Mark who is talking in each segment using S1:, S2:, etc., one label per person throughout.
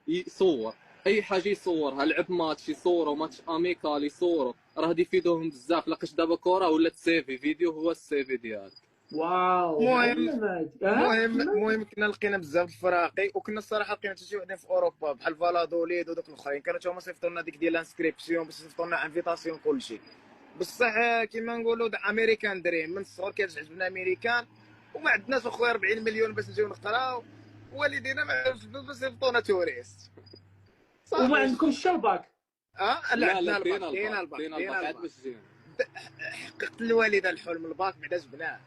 S1: يصور اي حاجه، يصورها، لعب ماتش يصوروا، ماتش اميكال يصوروا، راه هادي يفيدوهم بزاف. لاقاش دابا كره ولات سيفي فيديو، هو السيفي ديالك.
S2: واو
S3: المهم
S2: معلم هادي كمل.
S3: المهم كنا لقينا بزاف الفراقي، وكنا الصراحه لقينا حتى شي وحدين في اوروبا بحال فالادوليد ودوك الاخرين كانوا هما صيفطوا لنا ديك ديال الانسكريبسيون باش يصيفطوا لنا انفيتاسيون كلشي. بصح كيما نقولوا امريكان دريم، من الصغر كيعجبنا امريكان، وما عندناش اخويا 40 مليون باش نجيو نقراو، والدينا ما عرفوش الفلوس باش يصيفطونا توريست.
S2: وما
S3: صافي.
S2: عندكمش حتى الباك؟
S3: لا
S1: لا لا،
S3: عندنا الباك،
S1: دينا
S3: كاين
S1: الباك،
S3: الباك،
S1: دينا
S3: كاين
S1: الباك عاد
S3: الباك.
S1: باش تجينا.
S3: حققت الوالده الحلم، الباك بعدا جبناه.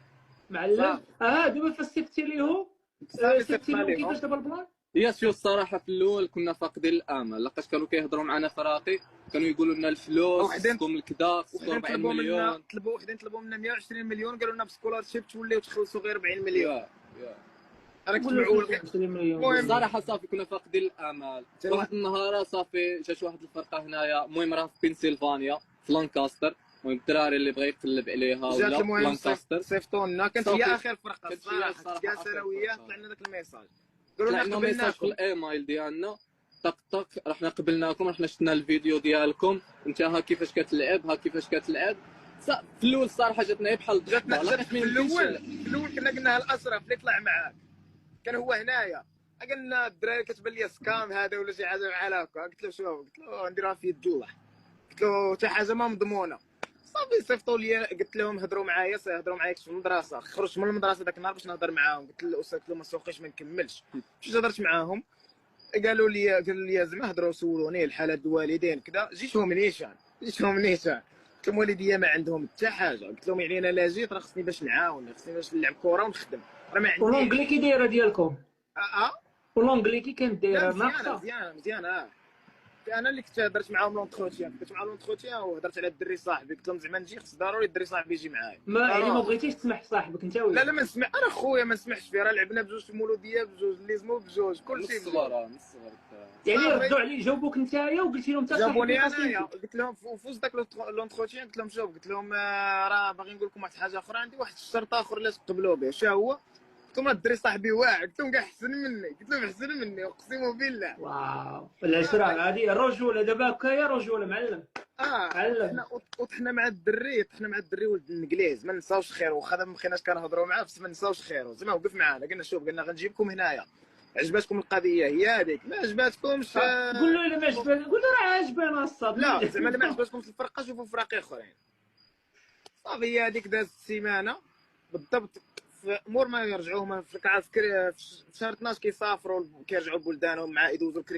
S2: معلم.
S3: صافي
S2: دابا فاش صيفطتي ليهم،
S3: صافي
S2: صيفطتي
S3: صيفطنا
S2: لهم كيفاش
S3: ليهم.
S2: دابا البلاك؟
S1: هي شوف الصراحه في الاول كنا فاقدين الامل، لاقاش كانوا كيهضروا معنا فراقي، كانوا يقولوا لنا الفلوس
S3: وحدين
S1: خصكم الكدا، خصكم 40 مليون.
S3: وحدين طلبوا منا 120 مليون، قالوا لنا بسكولارشيب توليو تخلصوا غير 40 مليون.
S1: يا يا
S3: انا كنت
S2: قول له
S3: معول
S2: 20 مليون قول
S3: المهم
S2: له.
S1: الصراحه صافي كنا فاقدين الامل.
S3: حتى
S1: واحد النهار صافي جات واحد الفرقه هنايا، المهم راه في بنسلفانيا في لانكاستر، المهم الدراري اللي بغى يقلب عليها
S3: جات،
S1: ولا في
S3: المهم
S1: لانكاستر.
S3: صيفطوا لنا، كانت هي
S1: صافي
S3: اخر فرقه
S1: كانت هي
S3: الصراحه، كنت
S1: الصراحه
S3: جالس
S1: اخر
S3: انا وياه،
S1: فرقه.
S3: طلع لنا داك الميساج قالوا
S1: طلع
S3: لنا
S1: لنا ميساج في
S3: قبلناكم.
S1: الايميل ديالنا، طق طق رحنا قبلناكم، رحنا شفنا الفيديو ديالكم، انت ها كيفاش كتلعب، ها كيفاش كتلعب. في الاول الصراحه جاتنا بحال الضحكه،
S3: جات
S1: لاقاش ما
S3: في
S1: يمكنش.
S3: الاول، كنا قلنا الاشرف اللي طلع معاك كان هو هنايا، قلنا الدراري كتبان لي سكام هذا ولا شي حاجه بحال هكا. قلت له شوف، قلت له نديرها في يد الله، قلت له حتى حاجه ما مضمونه. صافي صيفطوا لي، قلت لهم هضروا معايا، في المدرسه، خرجت من المدرسه ذاك النهار باش نهضر معاهم. قلت للاستاذ، قلت له ما سوقيش ما نكملش. مشيت هضرت معاهم، قالوا لي زعما هضروا سولوني الحاله د الوالدين كذا. جيتهم نيشان قلت لهم والديا ما عندهم حتى حاجه. قلت لهم يعني انا لا جيت راه خصني باش نعاون، خصني باش نلعب كره ونخدم، راه ما عنديش.
S2: ولونجلي كي دايره ديالكم؟
S3: اه
S2: ولونجلي كي كانت
S3: لا
S2: دايره
S3: مزيانه
S2: ناقصه؟
S3: مزيانه مزيانه. انا اللي كنت هضرت معاهم لونتروتيان، درت مع لونتروتيان وهضرت على الدري صاحبي، قلت لهم زعما نجي، خص ضروري الدري صاحبي يجي معايا.
S2: ما يعني ما
S3: ضروري.
S2: بغيتيش تسمح صاحبك انت
S3: لا
S2: وياه؟
S3: ما نسمع، انا خويا ما نسمحش فيه، راه لعبنا بجوج في المولوديه بجوج، ليزمو بجوج،
S1: من
S3: كلشي بجوج.
S1: الصغر من الصغر.
S2: يعني
S3: صافي
S2: ردوا عليك، جاوبوك نتايا وقلتي لهم حتى صاحبي
S3: جابوني انايا،
S2: خاصني.
S3: قلت لهم فوز داك لونتروتيان، قلت لهم شوف، قلت لهم راه باغي نقول لكم واحد الحاجه اخرى، عندي واحد الشرط اخر اللي تقبلوا به. شنو هو؟ قلت لهم الدري صاحبي واعر، قلت لهم كاع احسن مني، قلت لهم احسن مني اقسم بالله.
S2: واو العشره هذه الرجوله، دابا هكايا رجوله معلم. معلم.
S3: وطحنا مع الدري، ولد الانجليز، ما نساوش خير، واخا ما بقيناش كنهضروا معاه بس ما نساوش خير، زعما وقف معانا. قلنا شوف، قلنا غنجيبكم هنايا، عجباتكم القضيه هي هذيك، ما عجباتكمش
S2: قول له الا ما عجبك، قول له راه عجبنا الصاد.
S3: لا زعما ما عجباتكمش الفرقه شوفوا فرق اخرين. صافي هي هذيك دازت السيمانه بالضبط، في مور ما يرجعوا هما في كعسكري في شهر 12 كيسافروا كيرجعوا لبلدانهم، مع يدوزوا